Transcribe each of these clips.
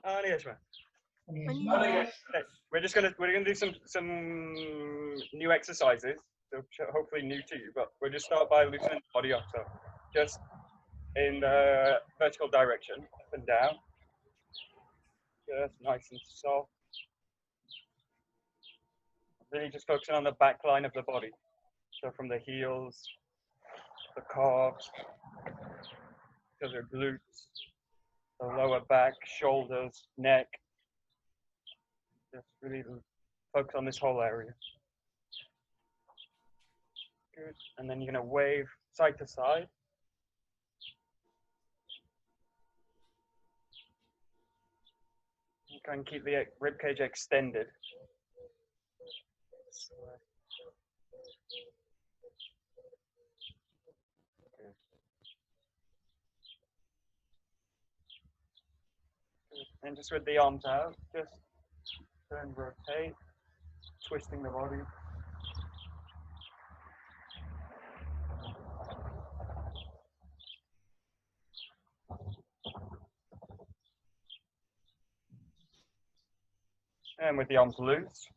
Okay, we're gonna do some new exercises. So hopefully new to you, but we'll just start by loosening the body up. So just in the vertical direction, up and down. Just nice and soft. Really just focusing on the back line of the body. So from the heels, the calves, to the glutes, the lower back, shoulders, neck. Just really focus on this whole area. Good. And then you're going to wave side to side. You can keep the rib cage extended. And just with the arms out, just turn, rotate, twisting the body. And with the arms loose.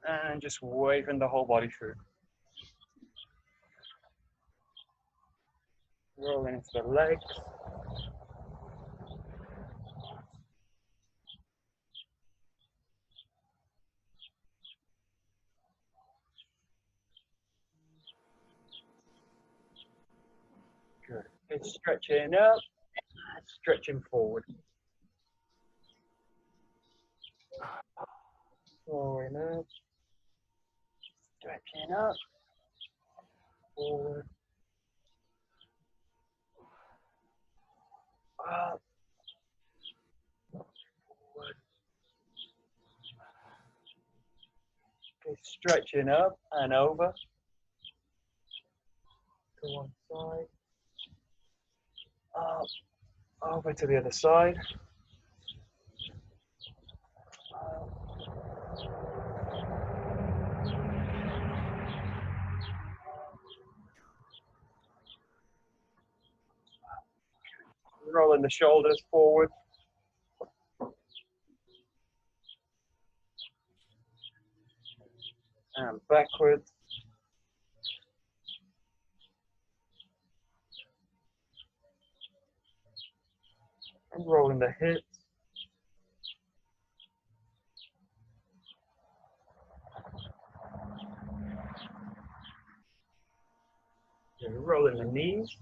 And just waving the whole body through. Rolling into the legs. Good. It's stretching up, stretching forward. Forward up, stretching up, forward, up, forward. Okay, stretching up and over to one side, up, over to the other side. Rolling the shoulders forward. And backwards. And rolling the hips. And rolling the knees.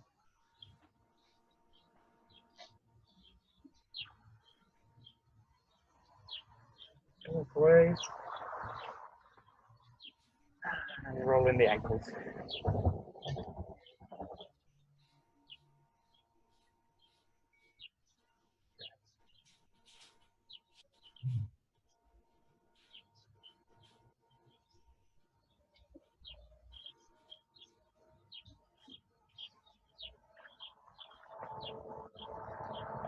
Both ways. And rolling the ankles.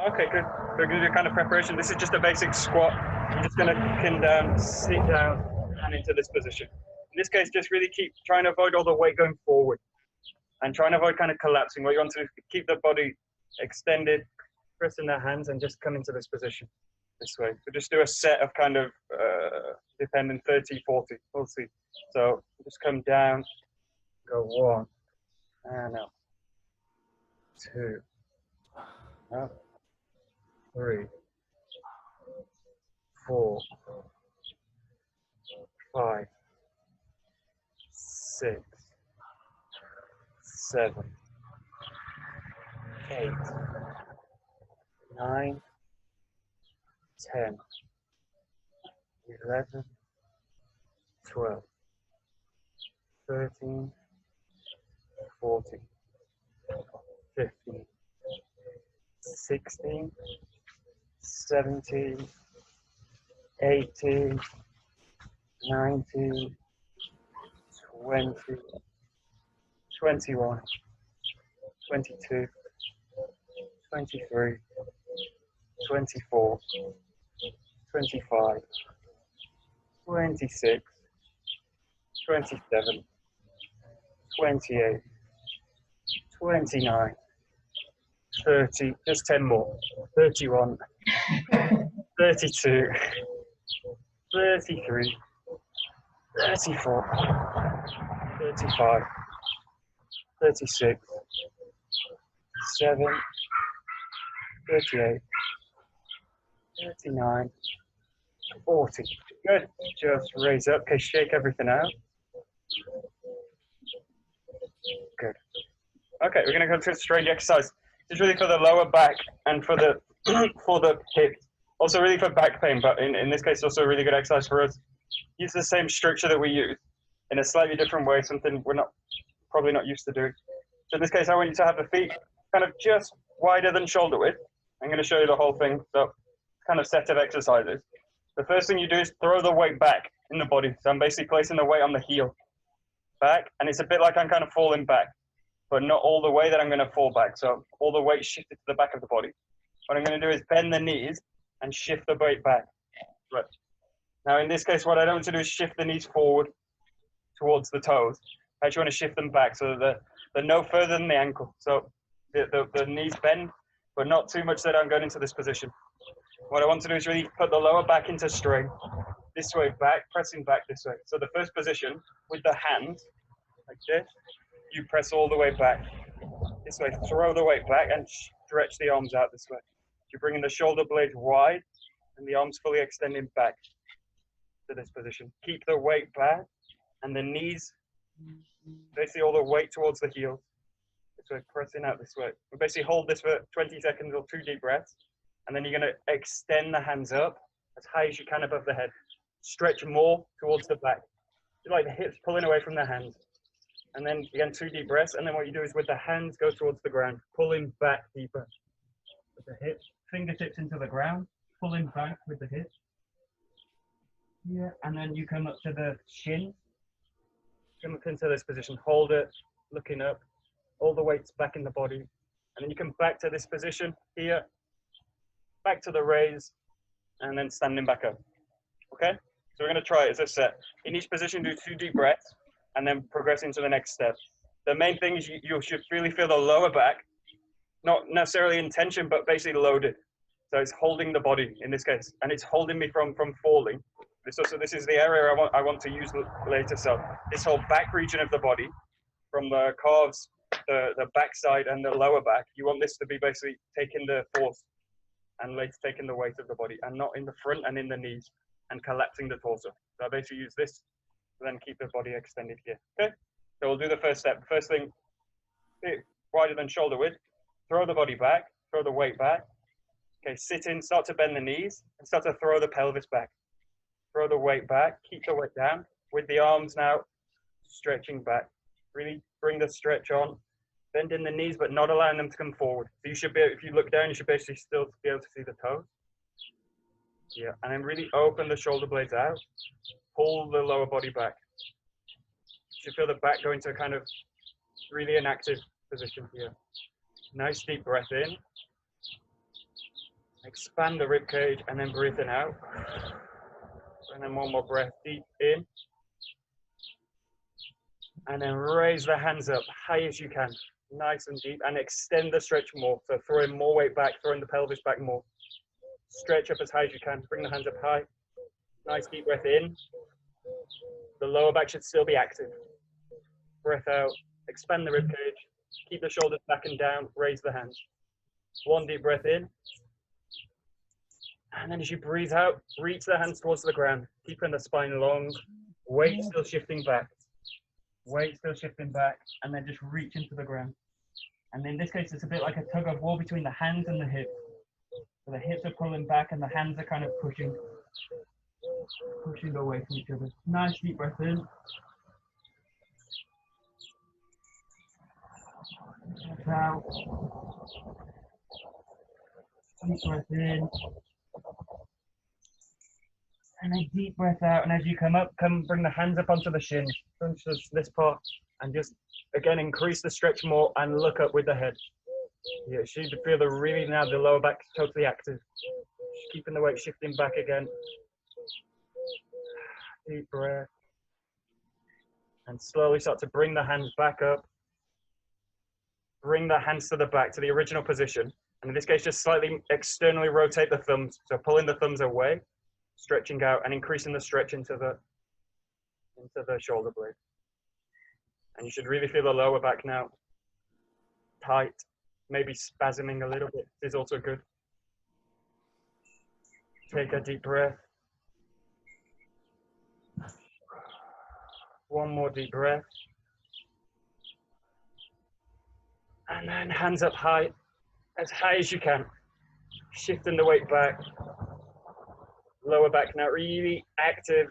Okay, good. We're going to do kind of preparation. This is just a basic squat. You're just going to pin down, sit down, and into this position. In this case, just really keep trying to avoid all the weight going forward and trying to avoid kind of collapsing. What you want to do is keep the body extended, pressing the hands, and just come into this position this way. So just do a set of kind of, depending, 30, 40. We'll see. So just come down, go 1, and up, 2, up. 3, 4, 5, 6, 7, 8, 9, 10, 11, 12, 13, 14, 15, 16, 17, 18, 19, 20, 21, 22, 23, 24, 25, 26, 27, 28, 29, 30, just 10 more, 31, 32, 33, 34, 35, 36, 7, 38, 39, 40. Good. Just raise up. Okay, shake everything out. Good. Okay, we're going to go to a strange exercise. This is really for the lower back and for the for the hips. Also really for back pain, but in this case, also a really good exercise for us. Use the same structure that we use in a slightly different way, something we're probably not used to doing. So in this case, I want you to have the feet kind of just wider than shoulder width. I'm going to show you the whole thing. So kind of set of exercises. The first thing you do is throw the weight back in the body. So I'm basically placing the weight on the heel back, and it's a bit like I'm kind of falling back, but not all the way that I'm going to fall back. So all the weight shifted to the back of the body. What I'm going to do is bend the knees and shift the weight back. Right. Now in this case, what I don't want to do is shift the knees forward towards the toes. I actually want to shift them back so that they're no further than the ankle. So the knees bend, but not too much that I'm going into this position. What I want to do is really put the lower back into strain. This way back, pressing back this way. So the first position with the hands, like this, you press all the way back. This way, throw the weight back and stretch the arms out this way. You're bringing the shoulder blades wide and the arms fully extending back to this position. Keep the weight back and the knees, basically all the weight towards the heels. This way, pressing out this way. We basically hold this for 20 seconds or 2 deep breaths. And then you're going to extend the hands up as high as you can above the head. Stretch more towards the back. You like the hips pulling away from the hands. And then again, 2 deep breaths. And then what you do is with the hands go towards the ground, pulling back deeper. With the hips, fingertips into the ground, pulling back with the hips. Yeah, and then you come up to the shin. Come up into this position, hold it, looking up, all the weights back in the body. And then you come back to this position here, back to the raise, and then standing back up. Okay? So we're going to try it as a set. In each position, do 2 deep breaths, and then progress into the next step. The main thing is you should really feel the lower back, not necessarily in tension, but basically loaded. So it's holding the body in this case, and it's holding me from falling. This is the area I want to use later. So this whole back region of the body, from the calves, the back side, and the lower back, you want this to be basically taking the force and later taking the weight of the body, and not in the front and in the knees and collapsing the torso. So I basically use this to then keep the body extended here. Okay, so we'll do the first step. First thing, wider than shoulder width, throw the body back, throw the weight back. Okay, sit in, start to bend the knees, and start to throw the pelvis back. Throw the weight back, keep the weight down, with the arms now stretching back. Really bring the stretch on, bending the knees, but not allowing them to come forward. So you should be, if you look down, you should basically still be able to see the toes. Yeah, and then really open the shoulder blades out, pull the lower body back. You should feel the back going to kind of really an active position here. Nice deep breath in. Expand the rib cage and then breathing out. And then one more breath deep in. And then raise the hands up high as you can, nice and deep, and extend the stretch more. So throwing more weight back, throwing the pelvis back more. Stretch up as high as you can, bring the hands up high. Nice deep breath in. The lower back should still be active. Breath out, expand the rib cage, keep the shoulders back and down, raise the hands. One deep breath in. And then as you breathe out, reach the hands towards the ground, keeping the spine long, weight still shifting back. Weight still shifting back, and then just reach into the ground. And in this case, it's a bit like a tug of war between the hands and the hips. So the hips are pulling back and the hands are kind of pushing away from each other. Nice deep breath in. Breath out. Deep breath in. And a deep breath out, and as you come up, bring the hands up onto the shins, onto this part, and just again increase the stretch more and look up with the head. Yeah, you should feel now the lower back totally active. Just keeping the weight shifting back again. Deep breath. And slowly start to bring the hands back up. Bring the hands to the back, to the original position. And in this case, just slightly externally rotate the thumbs. So pulling the thumbs away, stretching out, and increasing the stretch into the shoulder blade. And you should really feel the lower back now tight, maybe spasming a little bit is also good. Take a deep breath. One more deep breath. And then hands up high as you can. Shifting the weight back. Lower back now really active.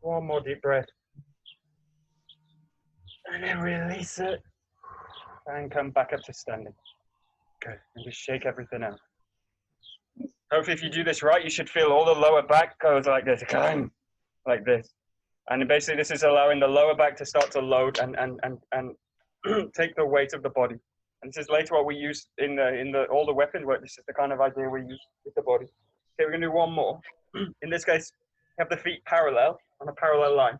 One more deep breath. And then release it. And come back up to standing. Good. And just shake everything out. Hopefully if you do this right, you should feel all the lower back goes like this. Like this. And basically this is allowing the lower back to start to load and take the weight of the body. And this is later what we use in all the weapon work. This is the kind of idea we use with the body. Okay, we're gonna do one more. In this case, have the feet parallel on a parallel line.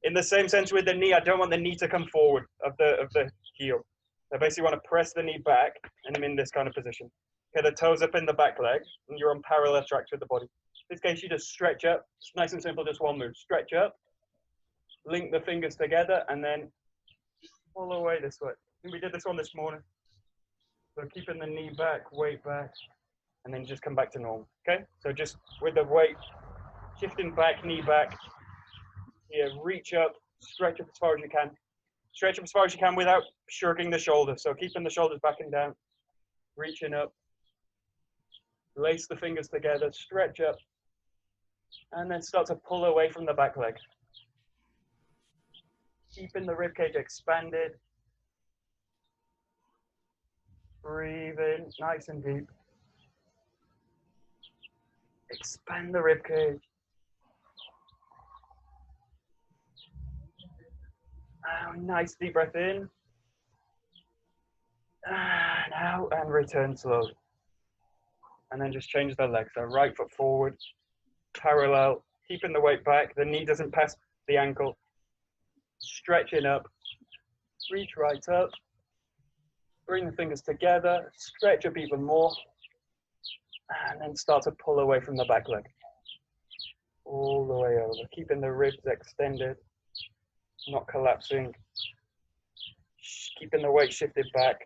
In the same sense with the knee, I don't want the knee to come forward of the heel. I basically want to press the knee back and I'm in this kind of position. Okay, the toes up in the back leg and you're on parallel tracks with the body. In this case, you just stretch up. It's nice and simple, just one move. Stretch up, link the fingers together and then pull away this way. And we did this one this morning. So keeping the knee back, weight back, and then just come back to normal, okay? So just with the weight, shifting back, knee back. Here, reach up, stretch up as far as you can. Stretch up as far as you can without shrugging the shoulders. So keeping the shoulders back and down, reaching up. Lace the fingers together, stretch up, and then start to pull away from the back leg. Keeping the ribcage expanded. Breathe in, nice and deep. Expand the ribcage. Nice deep breath in. And out and return slowly. And then just change the leg. So right foot forward, parallel, keeping the weight back. The knee doesn't pass the ankle. Stretching up. Reach right up. Bring the fingers together. Stretch up even more. And then start to pull away from the back leg. All the way over. Keeping the ribs extended. Not collapsing. Keeping the weight shifted back.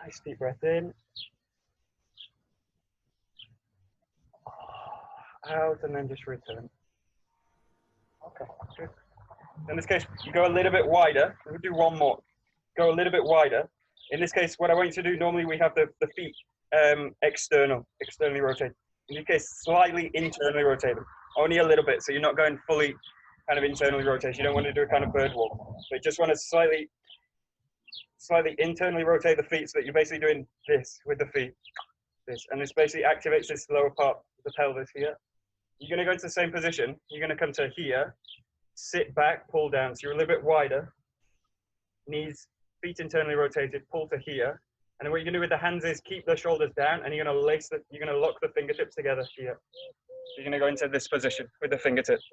Nice deep breath in. Out and then just return. Okay, good. In this case, you go a little bit wider. We'll do one more. Go a little bit wider. In this case, what I want you to do, normally we have the feet externally rotated. In this case, slightly internally rotated. Only a little bit, so you're not going fully kind of internally rotate. You don't want to do a kind of bird walk. But you just want to slightly internally rotate the feet so that you're basically doing this with the feet. This. And this basically activates this lower part of the pelvis here. You're going to go into the same position. You're going to come to here, sit back, pull down. So you're a little bit wider. Knees, feet internally rotated, pull to here. And then what you're going to do with the hands is keep the shoulders down and you're going to lock the fingertips together here. So you're going to go into this position with the fingertips.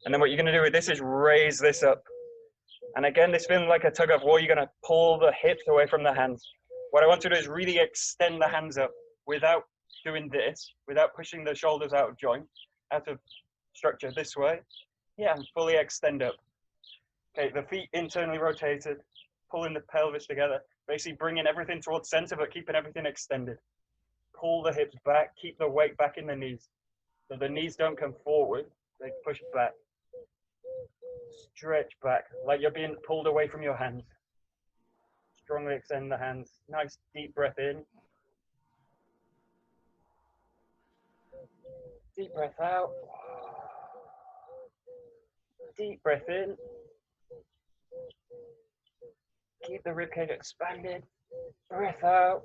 And then what you're going to do with this is raise this up. And again, this feeling like a tug of war, you're going to pull the hips away from the hands. What I want to do is really extend the hands up without doing this, without pushing the shoulders out of joint, out of structure this way. Yeah, and fully extend up. Okay, the feet internally rotated, pulling the pelvis together, basically bringing everything towards center, but keeping everything extended. Pull the hips back, keep the weight back in the knees. So the knees don't come forward, they push back. Stretch back, like you're being pulled away from your hands. Strongly extend the hands. Nice deep breath in. Deep breath out. Deep breath in. Keep the ribcage expanded. Breath out.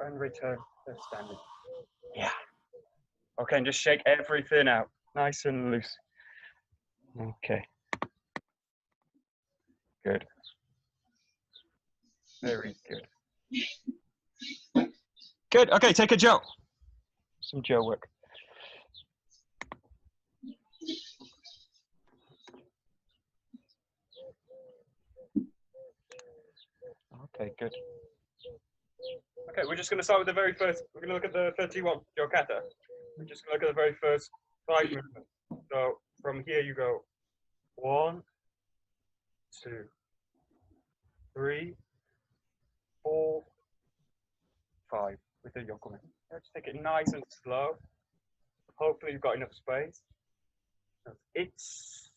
And return to standing. Yeah. Okay, and just shake everything out. Nice and loose. Okay. Good. Very good. Good. Okay, take a Joe. Some Joe work. Okay, good. Okay, we're just going to start with the very first. We're going to look at the 31, Joe Kata. We're just going to look at the very first 5 movements. So from here you go 1, 2, 3, 4, 5 with the yokomen. Just take it nice and slow. Hopefully you've got enough space. It's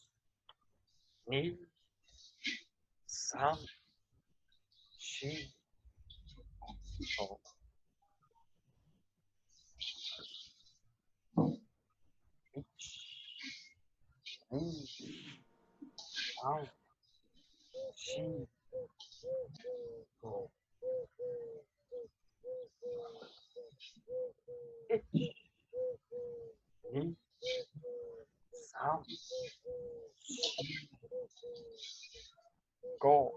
2, 3, 4, 1, 2, 3, 4, 1, 2, 3, 4.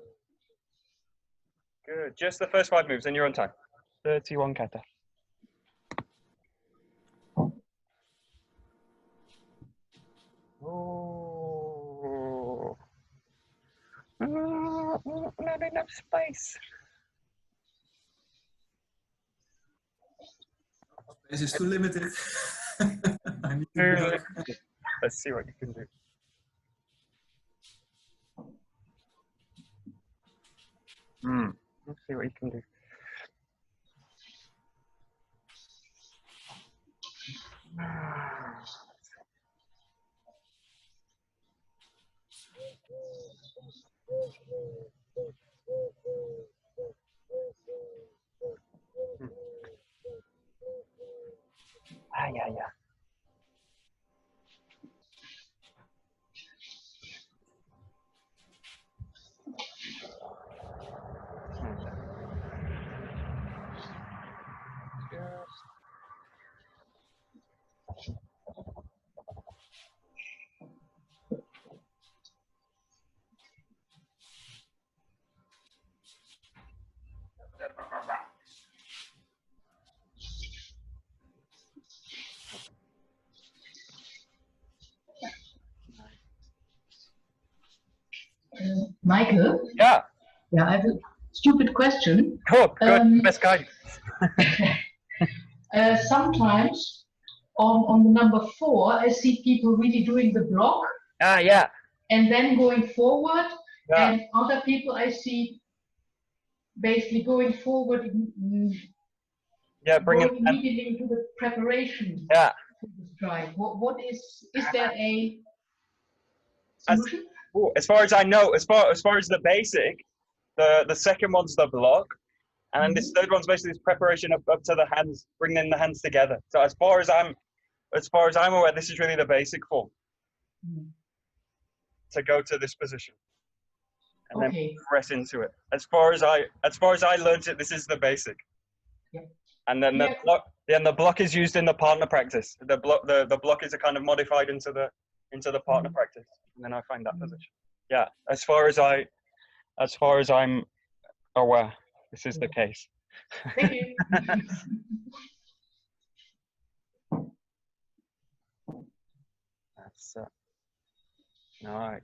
Good. Just the first 5 moves, and you're on time. 31 kata. Oh. Not enough space. Space is too limited. I need to work. Let's see what you can do. Let's see what you can do. Yeah. Michael? Yeah. Yeah, I have a stupid question. Good. Best guidance. Sometimes on the number 4, I see people really doing the block. Yeah. And then going forward. Yeah. And other people I see basically going forward. Bring going it immediately into the preparation. Yeah. To the strike. What is there a solution? As far as I know, as far as the basic, the second one's the block, and then this third one's basically this preparation up to the hands, bringing the hands together. So as far as I'm aware, this is really the basic form to go to this position, and then press into it. As far as I learned it, this is the basic. Yeah. And then the block is used in the partner practice. The block is a kind of modified into the partner practice, and then I find that position. Yeah, as far as I'm aware, this is the case. Thank you. That's nice.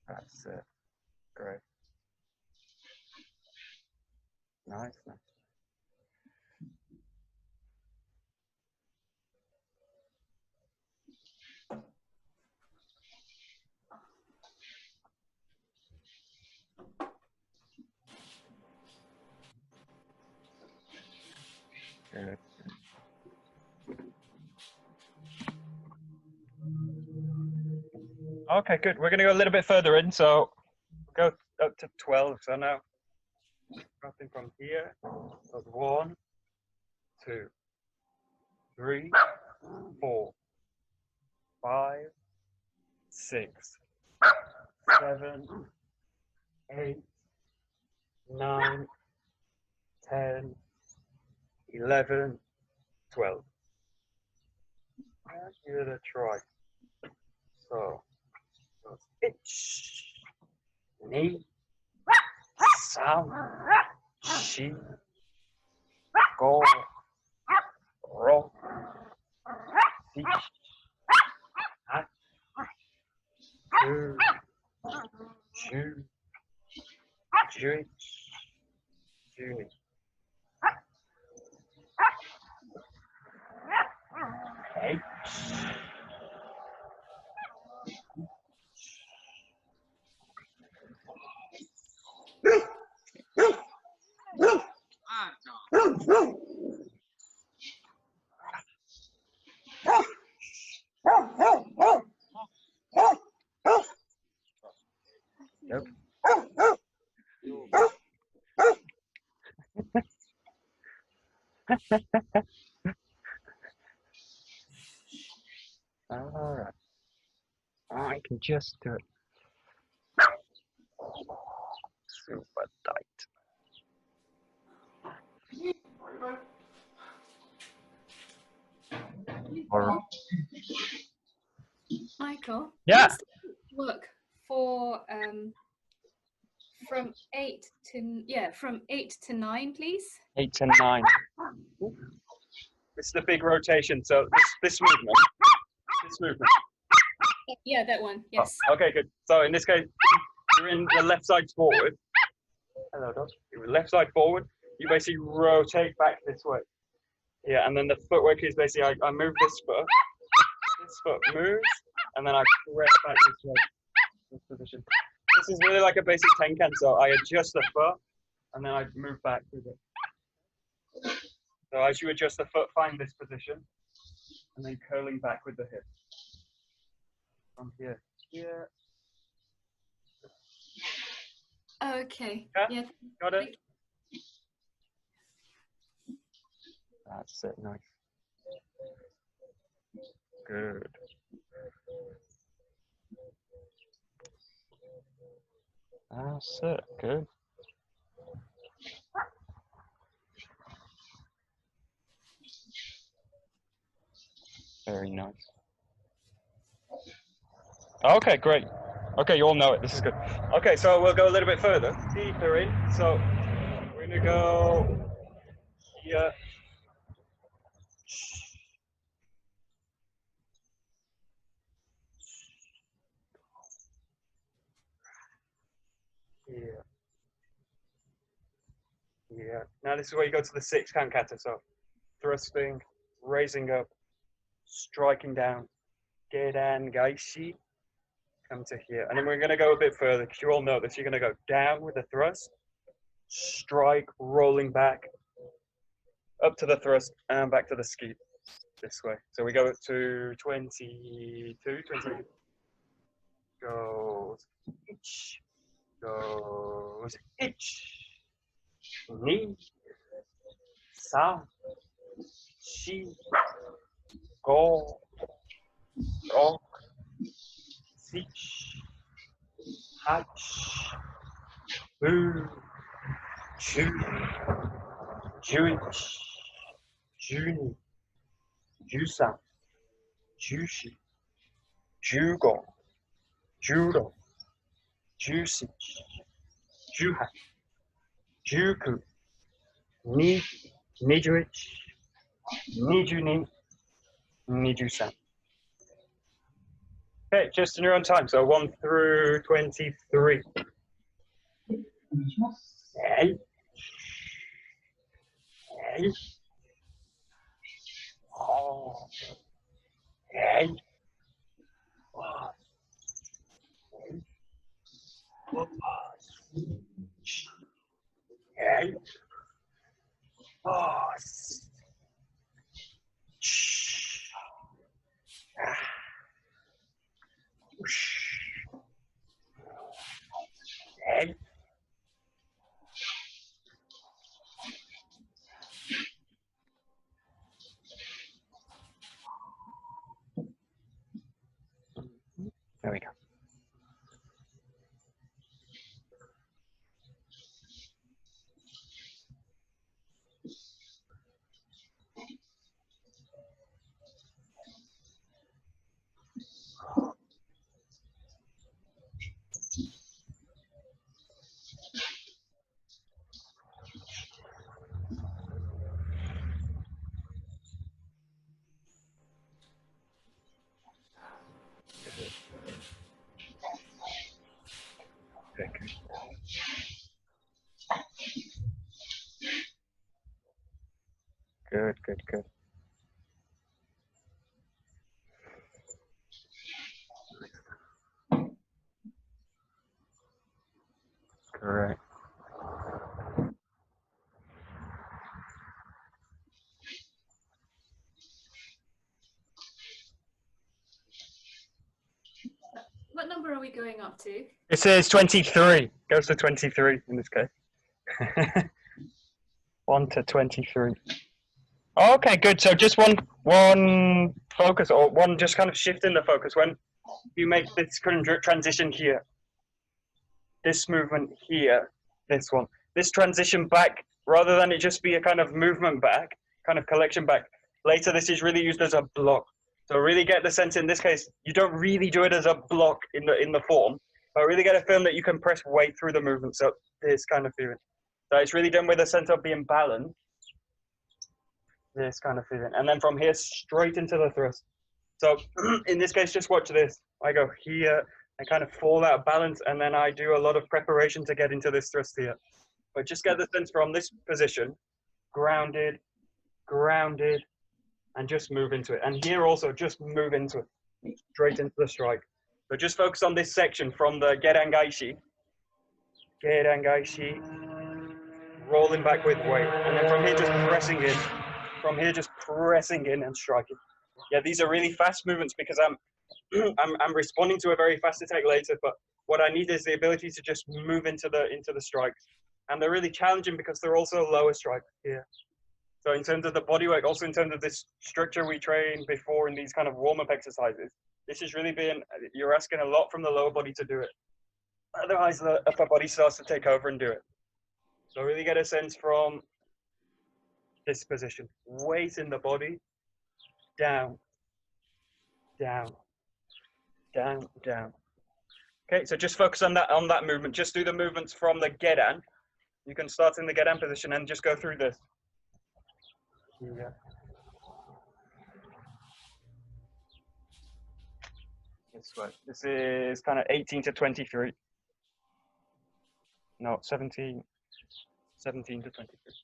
That's it. Great. Nice. Good. Okay, good. We're going to go a little bit further in, so we'll go up to 12. So now, starting from here, so 1, 2, 3, 4, 5, 6, 7, 8, 9, 10, 11, 12. Let's give it a try. So it's itch, Ni. San. Shi. Go. Ro. Si. Ha. Ju. Ju. Jui. Juni. H. Nope. All right. I can just do it. Super tight. All right. Michael, Yeah. let's look for from 8 to 9, please. 8 to 9. This is the big rotation. So this movement. This movement. Yeah, that one. Yes. Oh, okay, good. So in this case, you're in the left side forward. Hello, dog. You're left side forward. You basically rotate back this way. Yeah, and then the footwork is basically I move this foot. This foot moves, and then I press back this way. This position. This is really like a basic tenkan. So I adjust the foot, and then I move back with it. So as you adjust the foot, find this position, and then curling back with the hip. From here, here. Oh, okay. Yeah? Yeah. Got it? That's it, nice. Good. That's it, good. Very nice. Okay, great. Okay, you all know it. This is good. Okay, so we'll go a little bit further, deeper in. So we're gonna go here. Here. Here. Now this is where you go to the 6-count kata. So thrusting, raising up, striking down, gedan gaishi. Come to here. And then we're gonna go a bit further because you all know this. You're gonna go down with the thrust, strike, rolling back, up to the thrust, and back to the ski this way. So we go to 22, 20. Goes itch, goes itch, ni, sa, shi, go, rock, sich, hach, boo, chu, juich, juni, jusan, jushi, jugo, judo, juicy, juha, juku, ni, nijuich, nijuni, nijusan. Okay, just in your own time. So 1 through 23. Hey. Hey. Oh. Hey. Oh. Hey. Oh. Hey. There we go. good, good. Correct. What number are we going up to? It says 23. Goes to 23 in this case. 1 to 23. Okay, good. So just one focus, or one just kind of shift in the focus. When you make this kind of transition here, this movement here, this one, this transition back, rather than it just be a kind of movement back, kind of collection back. Later, this is really used as a block. So really get the sense in this case, you don't really do it as a block in the form, but really get a feeling that you can press weight through the movement. So this kind of feeling. So it's really done with a sense of being balanced. This kind of feeling. And then from here, straight into the thrust. So in this case, just watch this. I go here, I kind of fall out of balance, and then I do a lot of preparation to get into this thrust here. But just get the sense from this position, grounded, grounded, and just move into it. And here also, just move into it, straight into the strike. So just focus on this section from the Gerangaishi, rolling back with weight. And then from here, just pressing in. From here, just pressing in and striking. Yeah, these are really fast movements because I'm responding to a very fast attack later, but what I need is the ability to just move into the strikes. And they're really challenging because they're also lower strikes here. So in terms of the body work, also in terms of this structure we trained before in these kind of warm-up exercises, this is really being, you're asking a lot from the lower body to do it. Otherwise, the upper body starts to take over and do it. So really get a sense from this position. Weight in the body, down, down, down, down. Okay, so just focus on that movement. Just do the movements from the Gedan. You can start in the Gedan position and just go through this. Yeah. This way. This is kind of 18 to 23. No, 17 to 23.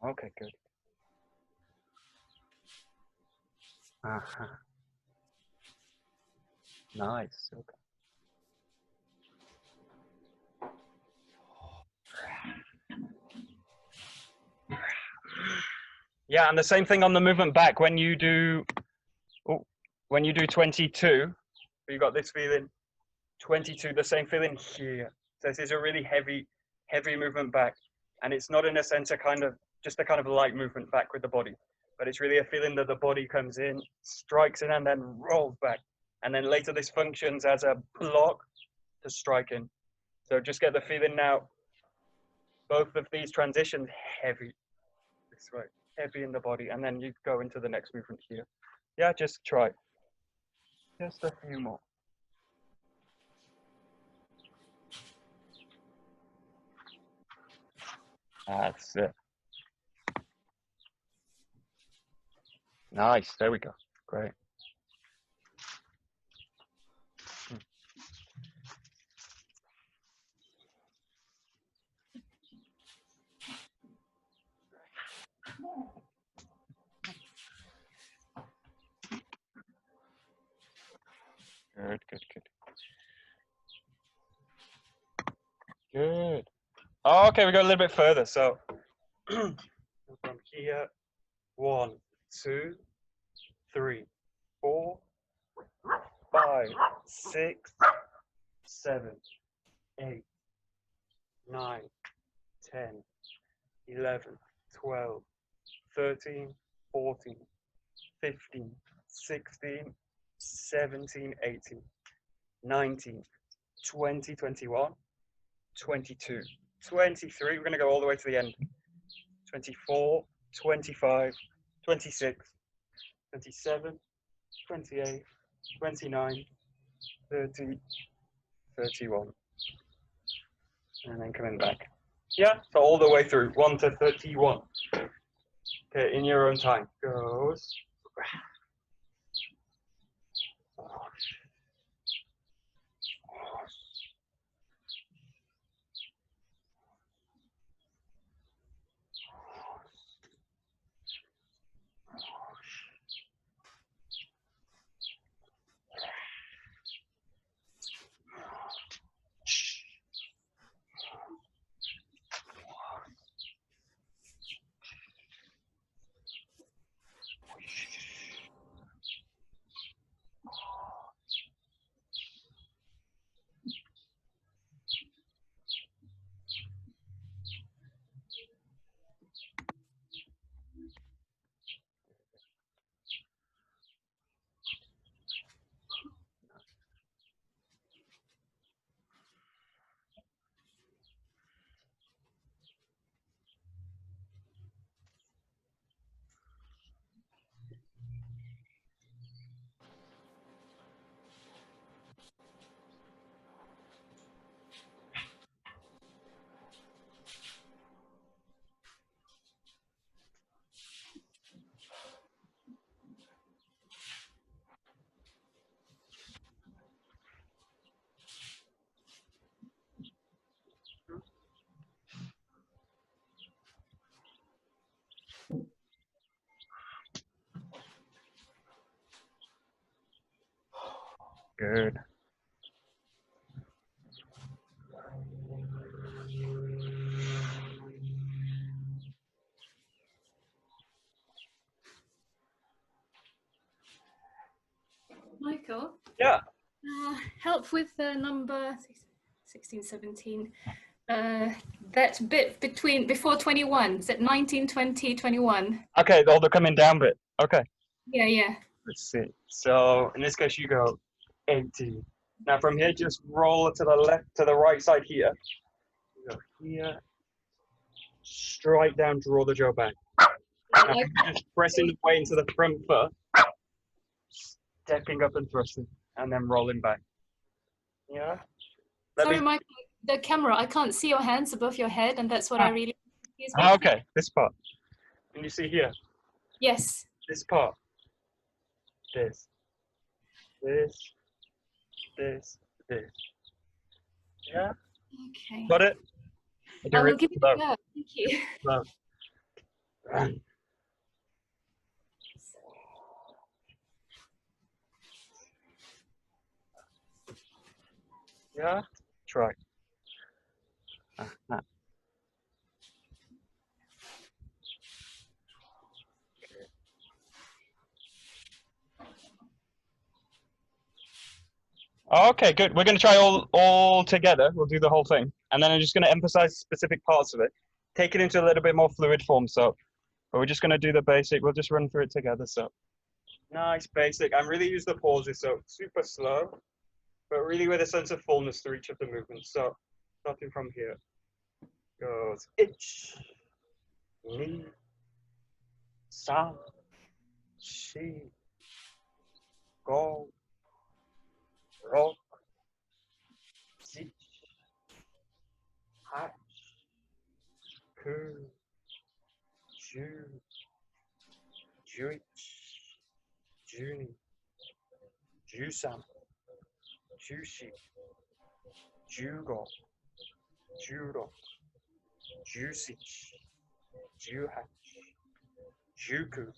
Okay, good. Uh-huh. Nice. Okay. Yeah, and the same thing on the movement back. When you do 22, you got this feeling. 22, the same feeling here. So this is a really heavy movement back, and it's not in a sense just a kind of light movement back with the body, but it's really a feeling that the body comes in, strikes in, and then rolls back, and then later this functions as a block to strike in. So just get the feeling now. Both of these transitions heavy this way, heavy in the body, and then you go into the next movement here. Yeah, just try. Just a few more. That's it. Nice. There we go. Great. Good, good, good. Good. Oh, okay, we go a little bit further. So from here, 1, 2, 3, 4, 5, 6, 7, 8, 9, 10, 11, 12, 13, 14, 15, 16, 17, 18, 19, 20, 21, 22, 23. We're going to go all the way to the end. 24, 25, 26, 27, 28, 29, 30, 31. And then coming back. Yeah, so all the way through, 1 to 31. Okay, in your own time. Goes. Good. Michael, Yeah. help with number 16, 17. That bit before 21. Is it 19, 20, 21? Okay, all the coming down bit. Okay. Yeah, yeah. Let's see. So in this case, you go 18. Now from here, just roll to the left, to the right side here. You go here. Strike down, draw the jaw back. Now, just pressing the weight into the front foot, stepping up and thrusting, and then rolling back. Yeah. Sorry, Michael, the camera, I can't see your hands above your head, and that's what I really confused with. Okay, this part. And you see here, Yes. this part. This. Yeah. Okay. Got it? I will give it a go. Thank you. Slow. Yeah. Try. Okay, good. We're going to try all together. We'll do the whole thing. And then I'm just going to emphasize specific parts of it. Take it into a little bit more fluid form. So, but we're just going to do the basic. We'll just run through it together. So, nice basic. And really use the pauses. So, super slow, but really with a sense of fullness through each of the movements. So, starting from here. Goes ich, ni, san, shi, go, rock, sich, hach, ku, ju, juich, juni, jusan, jushi, jugo, juro, jusich, juhach, juku,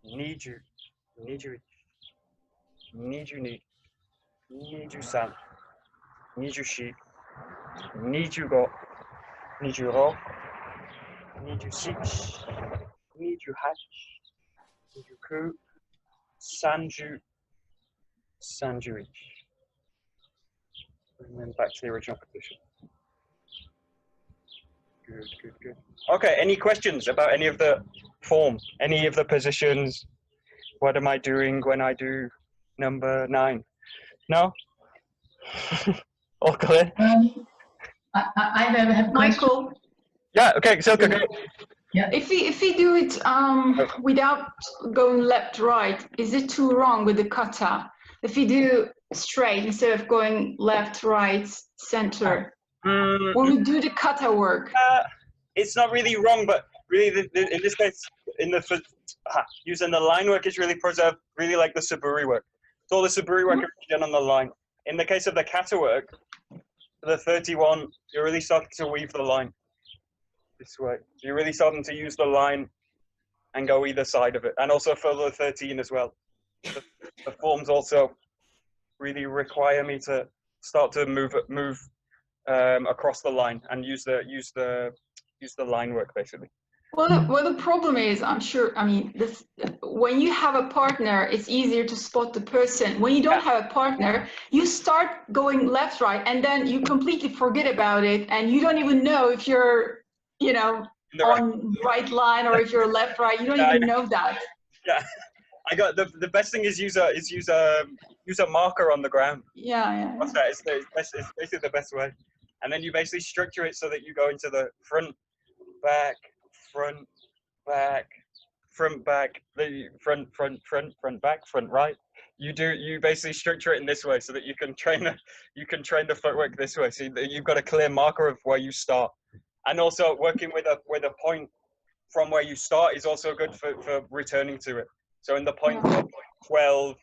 niju, nijuich, nijuni, nijusan, nijushi, nijugo, nijuro, nijusich, nijuhach, nijuku, sanju, sanjuich. And then back to the original position. Good, good, good. Okay, any questions about any of the form, any of the positions? What am I doing when I do number 9? No? All clear? I have Michael, Yeah, okay, Silke, go. if we do it without going left, right, is it too wrong with the kata? If we do straight instead of going left, right, center, when we do the kata work. It's not really wrong, but really in this case, using the line work is really preserved, really like the saburi work. So all the saburi work is done on the line. In the case of the kata work, the 31, you're really starting to weave the line this way. You're really starting to use the line and go either side of it. And also for the 13 as well. The forms also really require me to start to move across the line and use the line work basically. Well, the problem is, I'm sure, I mean, when you have a partner, it's easier to spot the person. When you don't have a partner, you start going left, right, and then you completely forget about it, and you don't even know if you're, you know, on right line or if you're left, right. You don't even know that. Yeah, I got the best thing is use a marker on the ground. Yeah. What's that? It's basically the best way, and then you basically structure it so that you go into the front, back, front, back, front, back, the front, back, front, right. You basically structure it in this way so that you can train the footwork this way. So you've got a clear marker of where you start, and also working with a point from where you start is also good for returning to it. So in the point 12,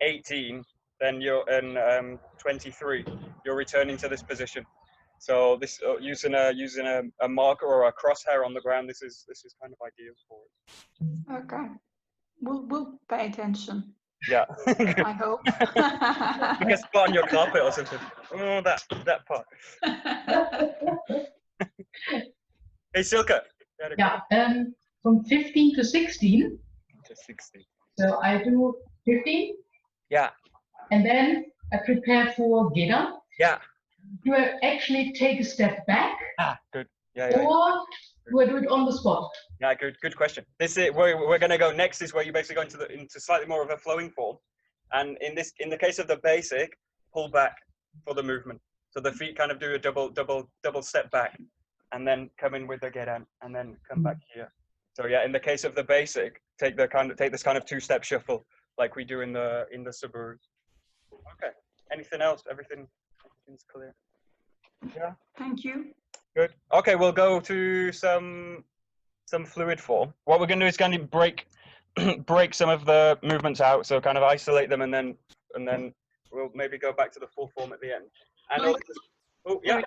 18, then you're in 23. You're returning to this position. So this using a marker or a crosshair on the ground, this is kind of ideal for it. Okay, we'll pay attention. Yeah. I hope. You can spot on your carpet or something. Oh, that part. Hey, Silke. Yeah, from 15 to 16. To 60. So I do 15, Yeah. and then I prepare for Geda. Yeah. Do I actually take a step back, Ah, good. Yeah, yeah. or do I do it on the spot? Yeah, good question. This is where we're going to go next. Is where you basically go into slightly more of a flowing form, and in the case of the basic, pull back for the movement. So the feet kind of do a double step back, and then come in with the get out, and then come back here. So yeah, in the case of the basic, take this kind of 2-step shuffle like we do in the Subaru. Okay. Anything else? Everything's clear. Yeah. Thank you. Good. Okay, we'll go to some fluid form. What we're going to do is kind of break some of the movements out, so kind of isolate them, and then we'll maybe go back to the full form at the end. And also, oh yeah. Sorry.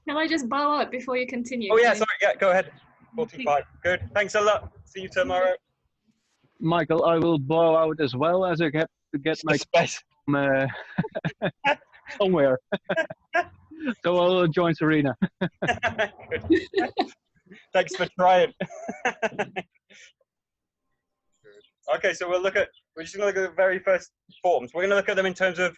Can I just bow out before you continue? Oh yeah, sorry. Yeah, go ahead. 45. Good. Thanks a lot. See you tomorrow. Michael, I will bow out as well as I have to get my space somewhere. So I'll join Serena. Thanks for trying. Okay, so we're just going to look at the very first forms. We're going to look at them in terms of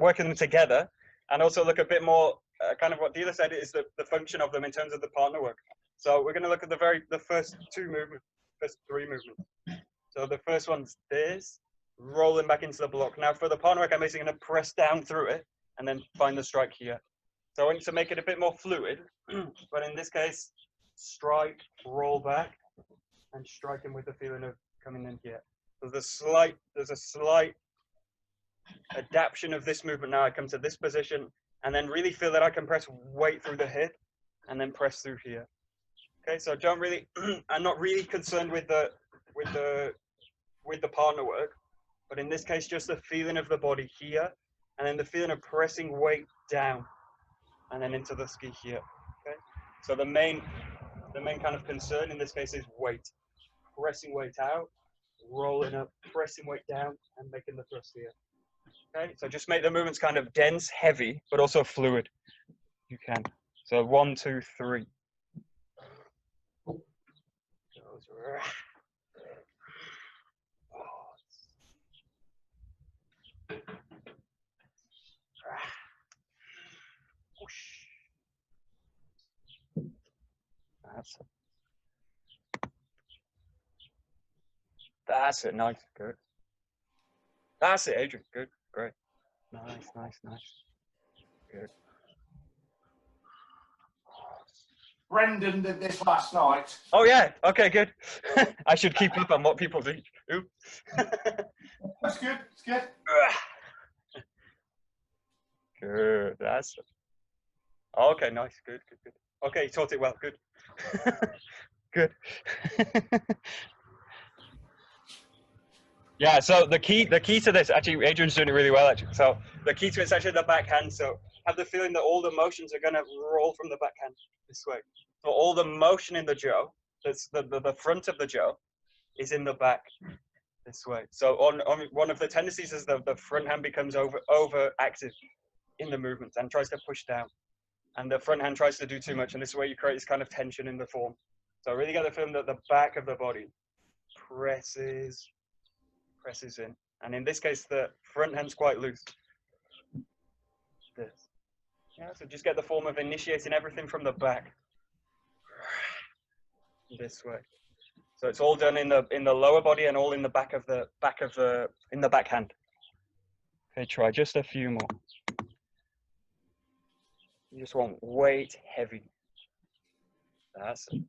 working them together, and also look a bit more kind of what Dila said is the function of them in terms of the partner work. So we're going to look at the first three movements. So the first one's this, rolling back into the block. Now for the partner work, I'm basically going to press down through it and then find the strike here. So I want you to make it a bit more fluid, but in this case, strike, roll back, and striking with the feeling of coming in here. So there's a slight adaptation of this movement. Now I come to this position and then really feel that I can press weight through the hip and then press through here. Okay, so I'm not really concerned with the partner work, but in this case, just the feeling of the body here, and then the feeling of pressing weight down, and then into the ski here. Okay, so the main kind of concern in this case is weight, pressing weight out, rolling up, pressing weight down, and making the thrust here. Okay, so just make the movements kind of dense, heavy, but also fluid. You can. So 1, 2, 3. That's it. Nice. Good. That's it, Adrian. Good. Great. Nice. Good. Brendan did this last night. Oh yeah. Okay. Good. I should keep up on what people do. Oops. That's good. It's good. Good. That's it. Okay. Nice. Good. Okay. You taught it well. Good. Good. Yeah, so the key to this, actually, Adrian's doing it really well, actually. So the key to it's actually the backhand. So have the feeling that all the motions are going to roll from the backhand this way. So all the motion in the Joe, that's the front of the Joe, is in the back this way. So on one of the tendencies is the front hand becomes over active in the movement and tries to push down. And the front hand tries to do too much. And this is where you create this kind of tension in the form. So really get the feeling that the back of the body presses in, and in this case the front hand's quite loose. This, yeah. So just get the form of initiating everything from the back, this way. So it's all done in the lower body and all in the back of the backhand. Okay, try just a few more. You just want weight heavy. That's it.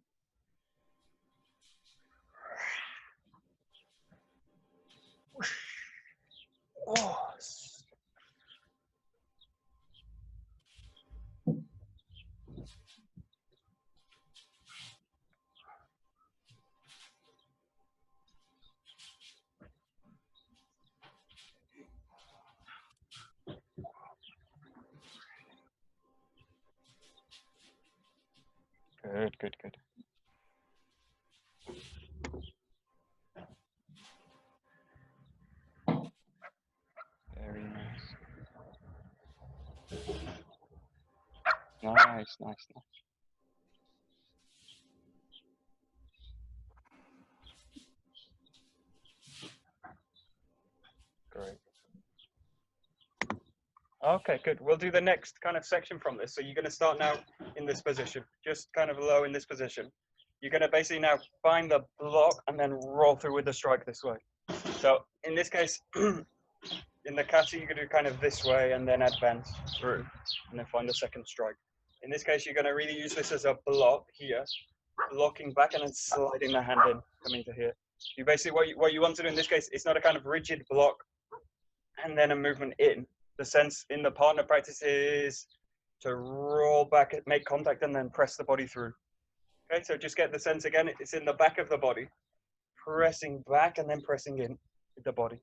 Oh. Good. Nice, nice, nice. Great. Okay, good. We'll do the next kind of section from this. So you're going to start now in this position, just kind of low in this position. You're going to basically now find the block and then roll through with the strike this way. So in this case, in the kata, you're going to do kind of this way and then advance through and then find the second strike. In this case, you're going to really use this as a block here, blocking back and then sliding the hand in, coming to here. You basically, what you want to do in this case, it's not a kind of rigid block and then a movement in. The sense in the partner practice is to roll back, make contact, and then press the body through. Okay, so just get the sense again, it's in the back of the body, pressing back and then pressing in with the body.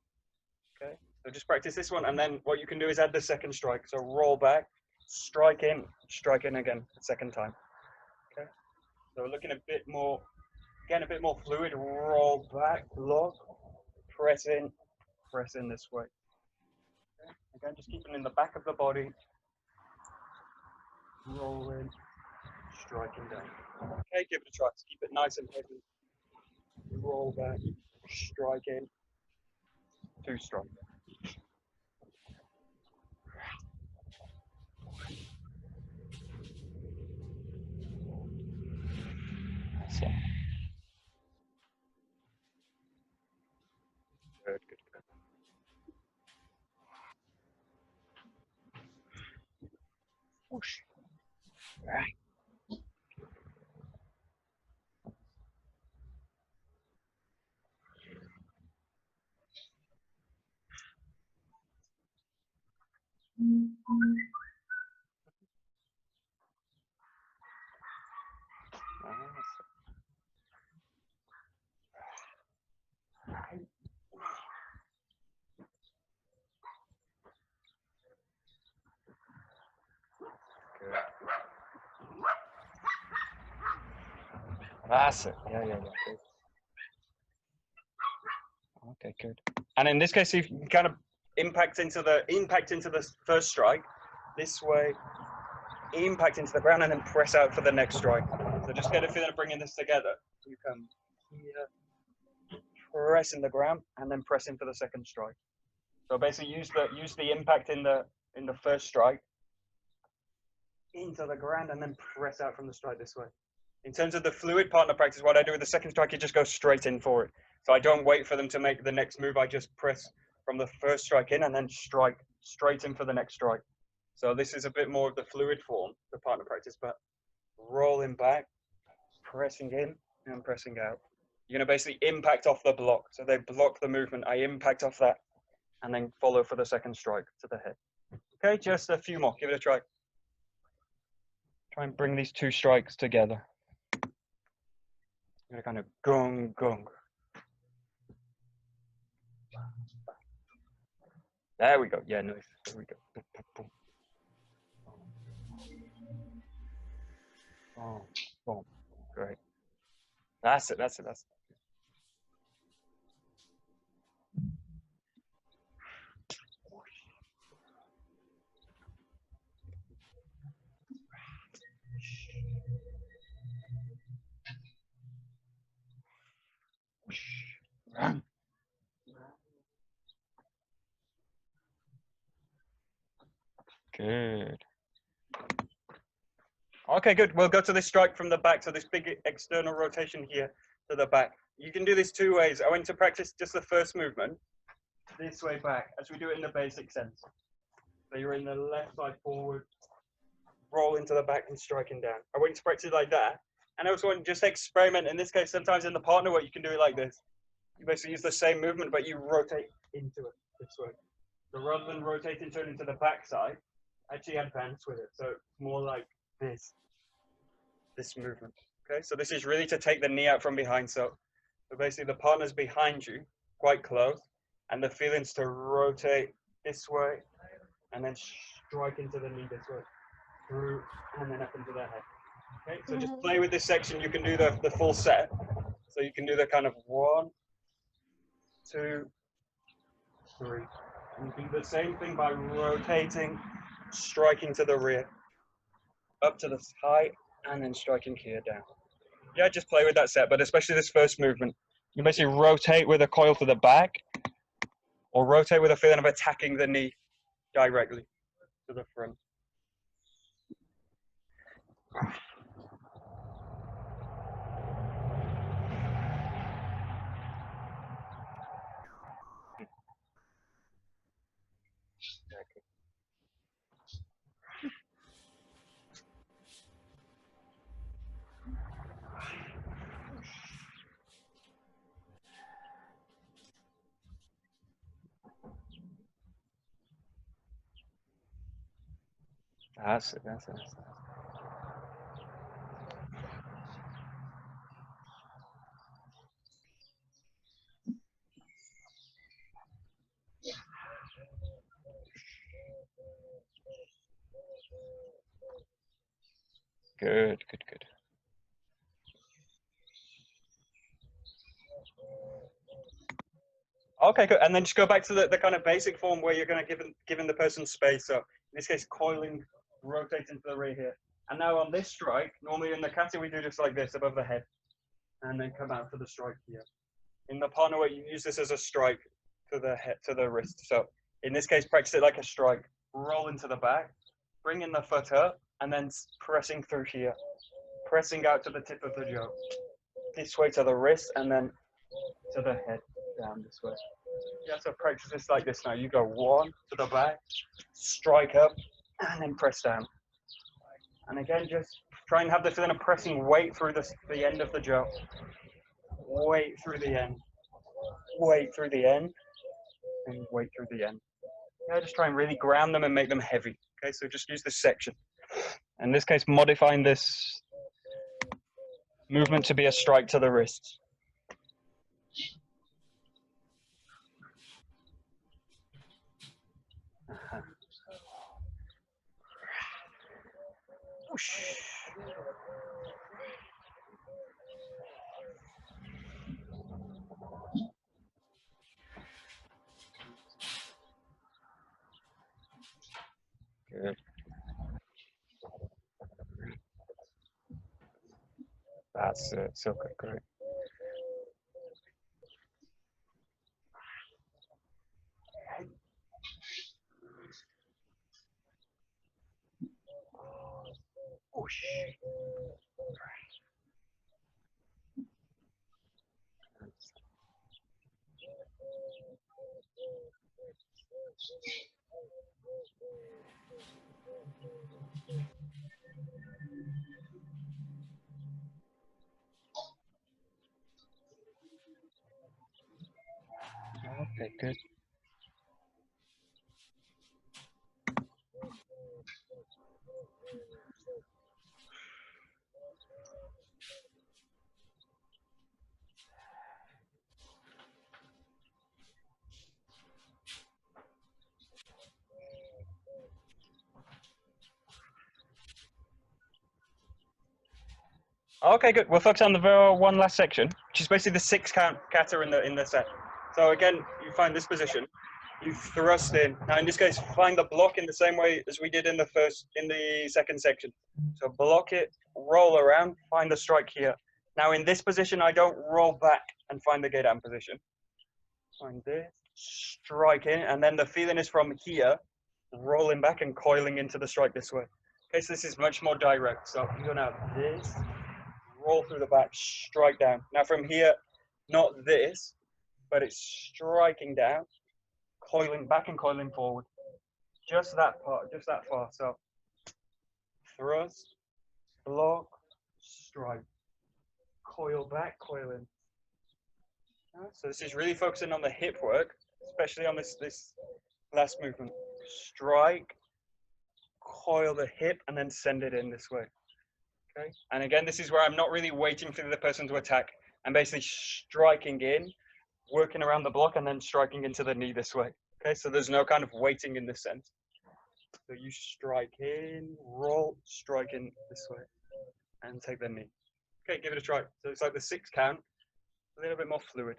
Okay, so just practice this one, and then what you can do is add the second strike. So roll back, strike in again, the second time. Okay, so we're looking a bit more, again, a bit more fluid, roll back, lock, press in this way. Okay. Again, just keeping in the back of the body, roll in, striking down. Okay, give it a try. Just keep it nice and heavy. Roll back, strike in, 2 strike. So, Good, good, good. Whoosh. Right. Good. That's it. Yeah, yeah, yeah. Good. Okay, good. And in this case, if you kind of impact into the first strike, this way, impact into the ground, and then press out for the next strike. So just get a feeling of bringing this together. You come here, press in the ground, and then press in for the second strike. So basically, use the impact in the first strike into the ground, and then press out from the strike this way. In terms of the fluid partner practice, what I do with the second strike, you just go straight in for it. So I don't wait for them to make the next move. I just press from the first strike in and then strike straight in for the next strike. So this is a bit more of the fluid form, the partner practice, but rolling back, pressing in and pressing out. You're going to basically impact off the block. So they block the movement. I impact off that and then follow for the second strike to the head. Okay, just a few more. Give it a try. Try and bring these 2 strikes together. You're kind of gong, gong. There we go. Yeah, nice. There we go. Boom, boom, boom. Boom, boom. Great. That's it. That's it. That's it. Good. Okay, good. We'll go to this strike from the back. So this big external rotation here to the back. You can do this 2 ways. I went to practice just the first movement, this way back, as we do it in the basic sense. So you're in the left side forward, roll into the back and striking down. I went to practice it like that. And I also want to just experiment. In this case, sometimes in the partner work, you can do it like this. You basically use the same movement, but you rotate into it this way. So rather than rotate and turn into the back side, actually advance with it. So it's more like this movement. Okay, so this is really to take the knee out from behind. So basically the partner's behind you, quite close, and the feeling's to rotate this way and then strike into the knee this way, through, and then up into the head. Okay, so just play with this section. You can do the full set. So you can do the kind of 1, 2, 3. And you can do the same thing by rotating, striking to the rear. up to the high, and then striking here down. Yeah, just play with that set, but especially this first movement. You basically rotate with a coil to the back, or rotate with a feeling of attacking the knee directly to the front. That's it, that's it. That's it. Good, good, good. Okay, good. And then just go back to the kind of basic form where you're going to giving the person space. So in this case, coiling, rotating to the rear here. And now on this strike, normally in the kata we do just like this above the head, and then come out to the strike here. In the partner way, you use this as a strike to the head, to the wrist. So in this case, practice it like a strike. Roll into the back, bringing the foot up, and then pressing through here, pressing out to the tip of the jaw. This way to the wrist, and then to the head, down this way. Yeah, so practice this like this now. You go one to the back, strike up, and then press down. And again, just try and have the feeling of pressing weight through the end of the jaw. Weight through the end. Weight through the end. And weight through the end. Yeah, just try and really ground them and make them heavy. Okay, so just use this section. In this case, modifying this movement to be a strike to the wrists. Whoosh. Good. That's it. So good, great. Whoosh. Okay, good. Okay, good. We'll focus on the very one last section, which is basically the 6 count kata in the set. So again, you find this position, you thrust in. Now in this case, find the block in the same way as we did in the second section. So block it, roll around, find the strike here. Now in this position, I don't roll back and find the get down position. Find this, strike in, and then the feeling is from here, rolling back and coiling into the strike this way. Okay, so this is much more direct. So you're gonna have this, roll through the back, strike down. Now from here, not this, but it's striking down, coiling back and coiling forward. Just that part, just that far. So thrust, block, strike, coil back, coil in. So this is really focusing on the hip work, especially on this last movement. Strike, coil the hip, and then send it in this way. Okay. And again, this is where I'm not really waiting for the person to attack. I'm basically striking in, working around the block, and then striking into the knee this way. Okay, so there's no kind of waiting in this sense. So you strike in, roll, strike in this way, and take the knee. Okay, give it a try. So it's like the 6 count, a little bit more fluid.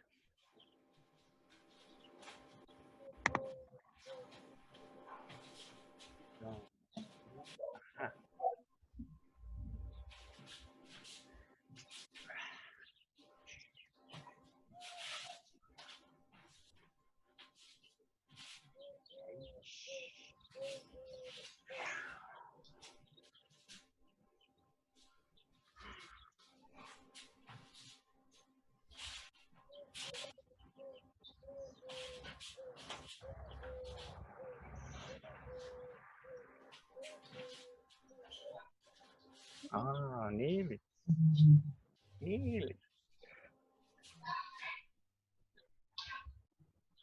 Ah, nearly. Nearly.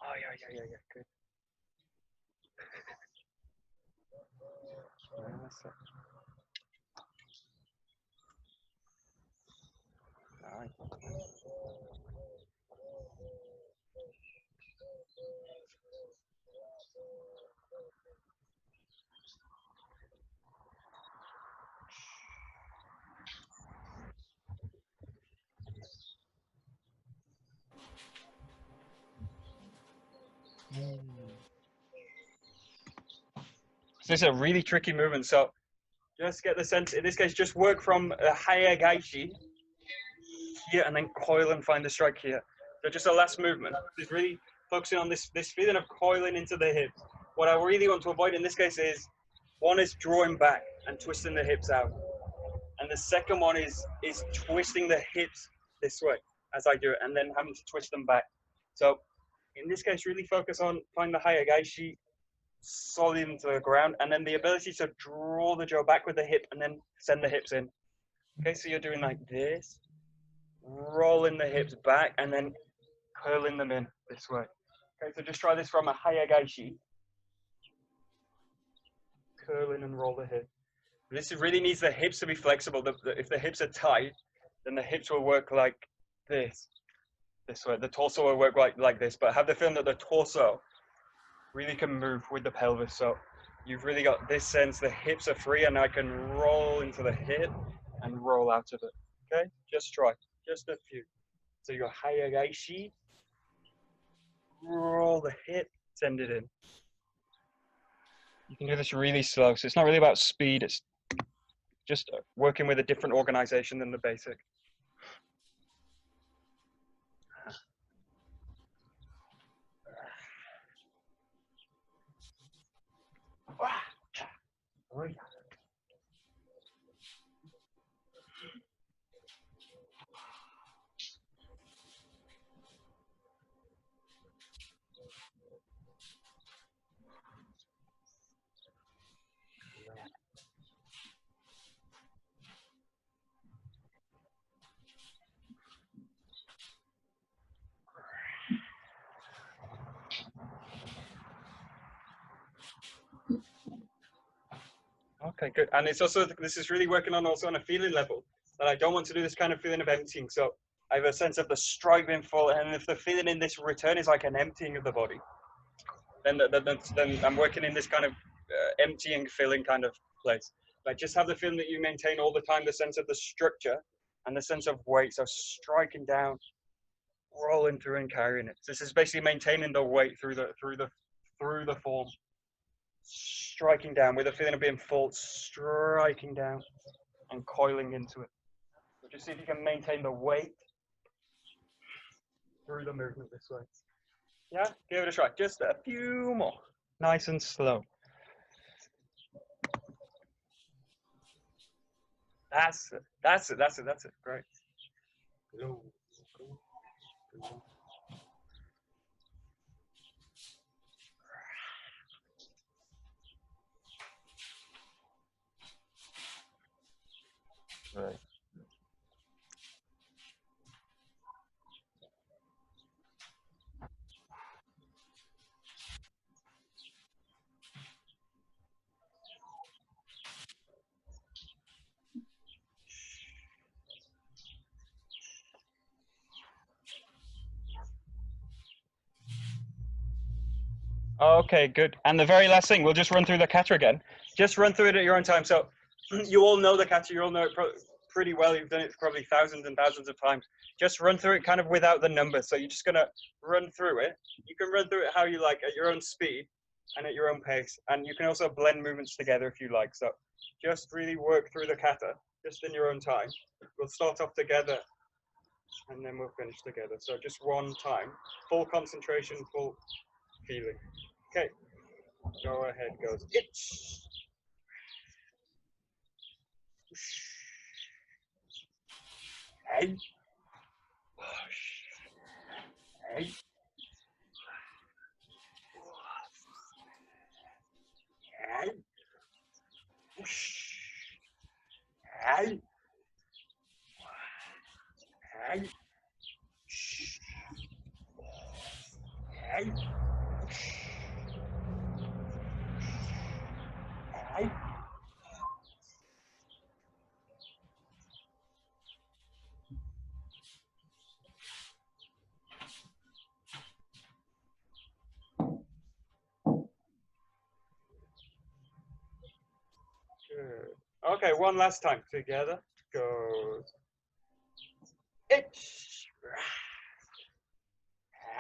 Oh, yeah, good. That's it. Nice. So this is a really tricky movement. So just get the sense, in this case, just work from a higher gaishi here and then coil and find the strike here. So just the last movement is really focusing on this feeling of coiling into the hips. What I really want to avoid in this case is, one is drawing back and twisting the hips out. And the second one is twisting the hips this way as I do it, and then having to twist them back. So in this case, really focus on find the higher gaishi, solid into the ground, and then the ability to draw the jaw back with the hip and then send the hips in. Okay, so you're doing like this, rolling the hips back and then curling them in this way. Okay, so just try this from a higher gaishi. Curl in and roll the hip. This really needs the hips to be flexible. If the hips are tight, then the hips will work like this way. The torso will work like this, but have the feeling that the torso really can move with the pelvis. So you've really got this sense, the hips are free and I can roll into the hip and roll out of it. Okay, just try, just a few. So your higher gaishi, roll the hip, send it in. You can do this really slow. So it's not really about speed, it's just working with a different organization than the basic. Okay, good. And it's also, this is really working on also on a feeling level, that I don't want to do this kind of feeling of emptying. So I have a sense of the strike being full, and if the feeling in this return is like an emptying of the body, then I'm working in this kind of emptying, filling kind of place. Like just have the feeling that you maintain all the time, the sense of the structure and the sense of weight. So striking down, rolling through and carrying it. So this is basically maintaining the weight through the form. Striking down with a feeling of being full, striking down and coiling into it. So just see if you can maintain the weight through the movement this way. Yeah, give it a try. Just a few more. Nice and slow. That's it. That's it. That's it. That's it. Great. Right. Okay, good. And the very last thing, we'll just run through the kata again. Just run through it at your own time. So you all know the kata, you all know it pretty well. You've done it probably thousands and thousands of times. Just run through it kind of without the numbers. So you're just gonna run through it. You can run through it how you like, at your own speed and at your own pace. And you can also blend movements together if you like. So just really work through the kata, just in your own time. We'll start off together and then we'll finish together. So just one time, full concentration, full feeling. Okay, go ahead, goes itch. Hey. Hey. Hey. Hey. Hey. Shh. Hey. Hey. Good. Okay, one last time together. Go. Itch.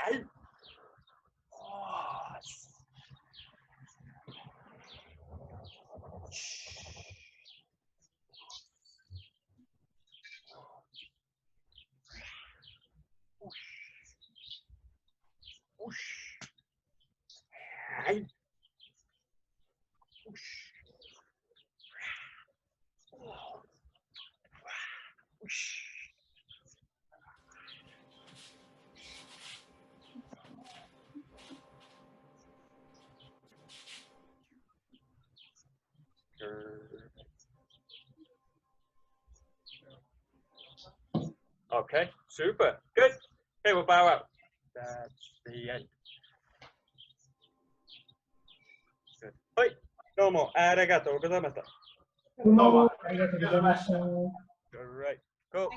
Hey. Pause. Hey. Okay, super. Good. Okay, we'll bow out. That's the end. Good.はい。どうもありがとうございました。どうもありがとうございました。Great. Go.